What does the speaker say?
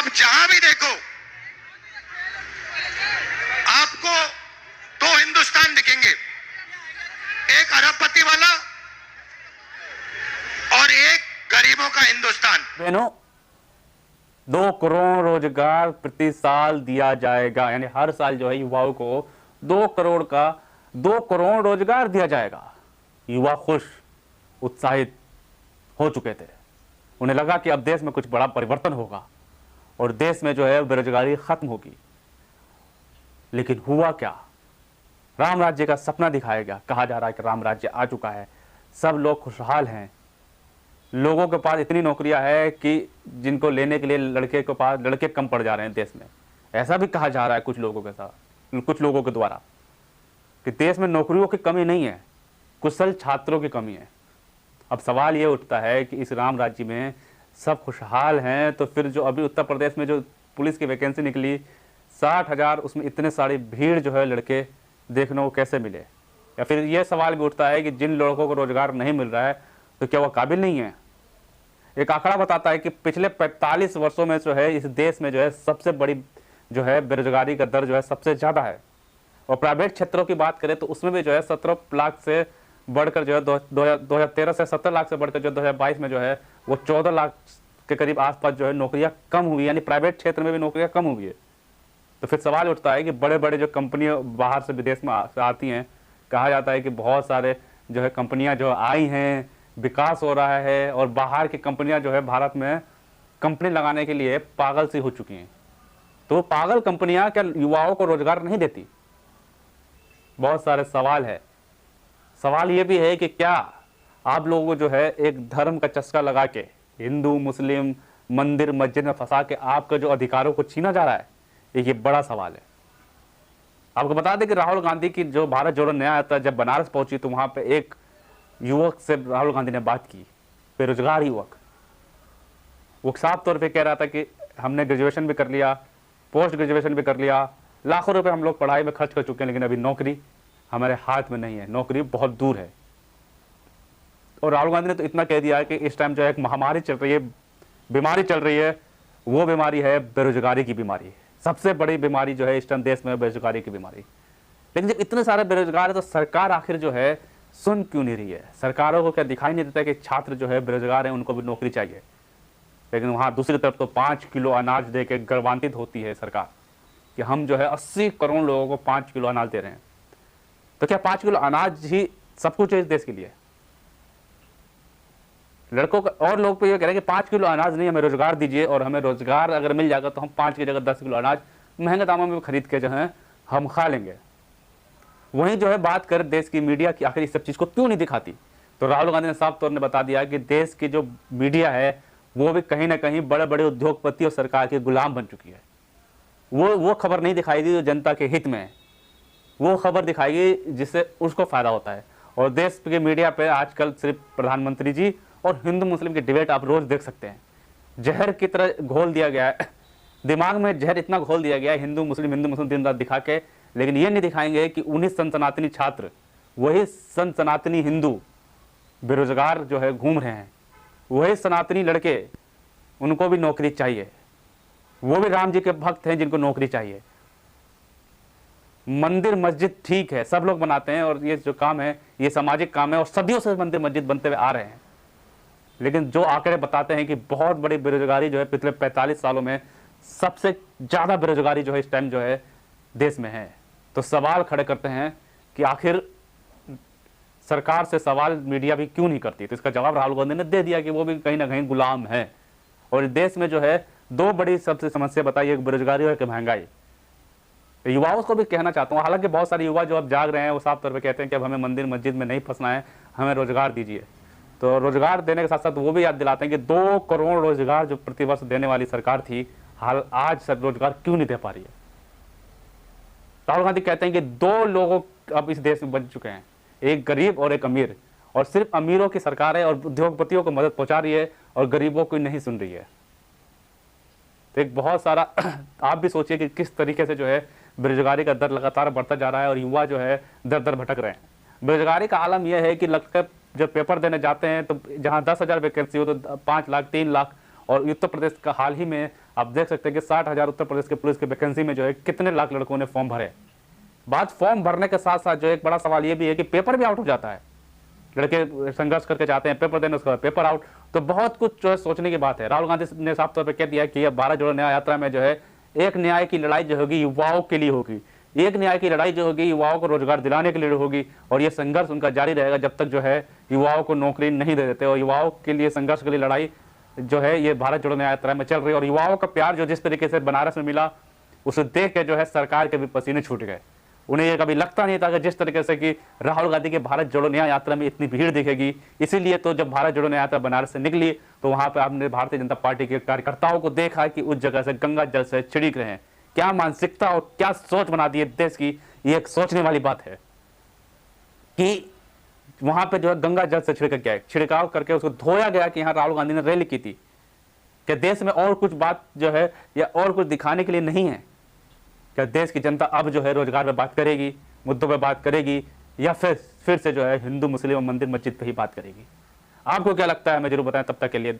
अब जहां भी देखो आपको दो हिंदुस्तान दिखेंगे, एक अरबपति वाला और एक गरीबों का हिंदुस्तान। बहनों, 2 करोड़ रोजगार प्रति साल दिया जाएगा, यानी हर साल जो है युवाओं को 2 करोड़ रोजगार दिया जाएगा। युवा खुश, उत्साहित हो चुके थे। उन्हें लगा कि अब देश में कुछ बड़ा परिवर्तन होगा और देश में जो है बेरोजगारी खत्म होगी। लेकिन हुआ क्या? राम राज्य का सपना दिखाया गया। कहा जा रहा है कि राम राज्य आ चुका है, सब लोग खुशहाल हैं, लोगों के पास इतनी नौकरियां है कि जिनको लेने के लिए लड़के कम पड़ जा रहे हैं देश में। ऐसा भी कहा जा रहा है कुछ लोगों के द्वारा कि देश में नौकरियों की कमी नहीं है, कुशल छात्रों की कमी है। अब सवाल ये उठता है कि इस राम राज्य में सब खुशहाल हैं, तो फिर जो अभी उत्तर प्रदेश में जो पुलिस की वैकेंसी निकली 60,000, उसमें इतने सारी भीड़ जो है लड़के देखने को कैसे मिले? या फिर यह सवाल भी उठता है कि जिन लड़कों को रोजगार नहीं मिल रहा है तो क्या वह काबिल नहीं है? एक आंकड़ा बताता है कि पिछले 45 वर्षों में जो है इस देश में जो है सबसे बड़ी जो है बेरोजगारी का दर जो है सबसे ज्यादा है। और प्राइवेट क्षेत्रों की बात करें तो उसमें भी जो है 17 लाख से बढ़कर जो है 2013 से 17 लाख से बढ़कर जो 2022 में जो है वो 14 लाख के करीब आसपास जो है नौकरियां कम हुई, यानी प्राइवेट क्षेत्र में भी नौकरियां कम हुई है। तो फिर सवाल उठता है कि बड़े बड़े जो कंपनियां बाहर से विदेश में आती हैं, कहा जाता है कि बहुत सारे जो है कंपनियां जो आई हैं, विकास हो रहा है, और बाहर की कंपनियां जो है भारत में कंपनी लगाने के लिए पागल सी हो चुकी हैं। तो पागल कंपनियां क्या युवाओं को रोजगार नहीं देती? बहुत सारे सवाल है। सवाल ये भी है कि क्या आप लोगों को जो है एक धर्म का चस्का लगा के हिंदू मुस्लिम मंदिर मस्जिद में फंसा के आपके जो अधिकारों को छीना जा रहा है? ये बड़ा सवाल है। आपको बता दें कि राहुल गांधी की जो भारत जोड़ो न्याय यात्रा जब बनारस पहुंची तो वहां पे एक युवक से राहुल गांधी ने बात की, बेरोजगार युवक। वो साफ तौर पे कह रहा था कि हमने ग्रेजुएशन भी कर लिया, पोस्ट ग्रेजुएशन भी कर लिया, लाखों रुपए हम लोग पढ़ाई में खर्च कर चुके हैं, लेकिन अभी नौकरी हमारे हाथ में नहीं है, नौकरी बहुत दूर है। और राहुल गांधी ने तो इतना कह दिया है कि इस टाइम जो है एक महामारी चल रही है, बीमारी चल रही है, वो बीमारी है बेरोजगारी की बीमारी। सबसे बड़ी बीमारी जो है इस टाइम देश में बेरोजगारी की बीमारी। लेकिन जब इतने सारे बेरोजगार है तो सरकार आखिर जो है सुन क्यों नहीं रही है? सरकारों को क्या दिखाई नहीं देता कि छात्र जो है बेरोजगार है, उनको भी नौकरी चाहिए? लेकिन वहां दूसरी तरफ तो 5 किलो अनाज दे के गर्वान्वित होती है सरकार कि हम जो है 80 करोड़ लोगों को 5 किलो अनाज दे रहे हैं। तो क्या 5 किलो अनाज ही सब कुछ है इस देश के लिए? लड़कों का और लोग तो ये कह रहे हैं कि 5 किलो अनाज नहीं, हमें रोजगार दीजिए, और हमें रोजगार अगर मिल जाएगा तो हम 5 की जगह 10 किलो अनाज महंगे दामों में खरीद के जो है हम खा लेंगे। वहीं जो है बात कर देश की मीडिया की, आखिर इस सब चीज को क्यों नहीं दिखाती? तो राहुल गांधी ने साफ तौर पर बता दिया कि देश की जो मीडिया है वो भी कहीं ना कहीं बड़े बड़े उद्योगपति और सरकार के गुलाम बन चुकी है। वो खबर नहीं दिखाएगी जो जनता के हित में है, वो खबर दिखाएगी जिससे उसको फायदा होता है। और देश के मीडिया पे आजकल सिर्फ प्रधानमंत्री जी और हिंदू मुस्लिम की डिबेट आप रोज देख सकते हैं। जहर की तरह घोल दिया गया है, दिमाग में जहर इतना घोल दिया गया है हिंदू मुस्लिम दिन रात दिखा के, लेकिन ये नहीं दिखाएंगे कि उन्हीं सनातनी छात्र, वही सनातनी हिंदू बेरोजगार जो है घूम रहे हैं, वही सनातनी लड़के, उनको भी नौकरी चाहिए, वो भी राम जी के भक्त हैं जिनको नौकरी चाहिए। मंदिर मस्जिद ठीक है, सब लोग बनाते हैं और ये जो काम है ये सामाजिक काम है और सदियों से मंदिर मस्जिद बनते हुए आ रहे हैं। लेकिन जो आंकड़े बताते हैं कि बहुत बड़ी बेरोजगारी जो है पिछले 45 सालों में सबसे ज्यादा बेरोजगारी जो है इस टाइम जो है देश में है। तो सवाल खड़े करते हैं कि आखिर सरकार से सवाल मीडिया भी क्यों नहीं करती? तो इसका जवाब राहुल गांधी ने दे दिया कि वो भी कहीं ना कहीं गुलाम है। और देश में जो है 2 बड़ी सबसे समस्या बताई, एक बेरोजगारी और एक महंगाई। युवाओं को भी कहना चाहता हूँ, हालांकि बहुत सारे युवा जो अब जाग रहे हैं वो साफ तौर पे कहते हैं कि अब हमें मंदिर मस्जिद में नहीं फंसना है, हमें रोजगार दीजिए। तो रोजगार देने के साथ साथ वो भी याद दिलाते हैं कि 2 करोड़ रोजगार जो प्रतिवर्ष देने वाली सरकार थी, हाल आज सब रोजगार क्यों नहीं दे पा रही है? राहुल गांधी कहते हैं कि 2 लोग अब इस देश में बन चुके हैं, एक गरीब और एक अमीर, और सिर्फ अमीरों की सरकार है और उद्योगपतियों को मदद पहुंचा रही है और गरीबों को नहीं सुन रही है। तो एक बहुत सारा आप भी सोचिए कि किस तरीके से जो है बेरोजगारी का दर लगातार बढ़ता जा रहा है और युवा जो है दर दर भटक रहे हैं। बेरोजगारी का आलम यह है कि लगकर जब पेपर देने जाते हैं तो जहां 10,000 वैकेंसी हो तो 5 लाख 3 लाख, और उत्तर प्रदेश का हाल ही में आप देख सकते हैं कि 60,000 उत्तर प्रदेश के पुलिस की वैकेंसी में जो है कितने लाख लड़कों ने फॉर्म भरे। बात फॉर्म भरने के साथ साथ जो एक बड़ा सवाल ये भी है कि पेपर भी आउट हो जाता है। लड़के संघर्ष करके जाते हैं, पेपर देने, उसके बाद पेपर आउट। तो बहुत कुछ जो है सोचने की बात है। राहुल गांधी ने साफ तौर पर कह दिया कि यह भारत जोड़ो न्याय यात्रा में जो है एक न्याय की लड़ाई जो होगी युवाओं के लिए होगी, एक न्याय की लड़ाई जो होगी युवाओं को रोजगार दिलाने के लिए होगी, और ये संघर्ष उनका जारी रहेगा जब तक जो है युवाओं को नौकरी नहीं दे देते। और युवाओं के लिए संघर्ष के लिए लड़ाई जो है ये भारत जोड़ो न्याय यात्रा में चल रही है। और युवाओं का प्यार जो जिस तरीके से बनारस में मिला, उसे देख के जो है सरकार के भी पसीने छूट गए। उन्हें ये कभी लगता नहीं था कि जिस तरीके से कि राहुल गांधी के भारत जोड़ो न्याय यात्रा में इतनी भीड़ दिखेगी। इसीलिए तो जब भारत जोड़ो न्याय यात्रा बनारस से निकली तो वहां पर आपने भारतीय जनता पार्टी के कार्यकर्ताओं को देखा कि उस जगह से गंगा जल से छिड़क रहे हैं। क्या मानसिकता और क्या सोच बना दी है देश की, ये एक सोचने वाली बात है कि वहां पे जो है गंगा जल से छिड़काव करके उसको धोया गया कि यहाँ राहुल गांधी ने रैली की थी। क्या देश में और कुछ बात जो है या और कुछ दिखाने के लिए नहीं है? क्या देश की जनता अब जो है रोजगार पे बात करेगी, मुद्दों पे बात करेगी, या फिर से जो है हिंदू मुस्लिम मंदिर मस्जिद पे ही बात करेगी? आपको क्या लगता है हमें जरूर बताएं। तब तक के लिए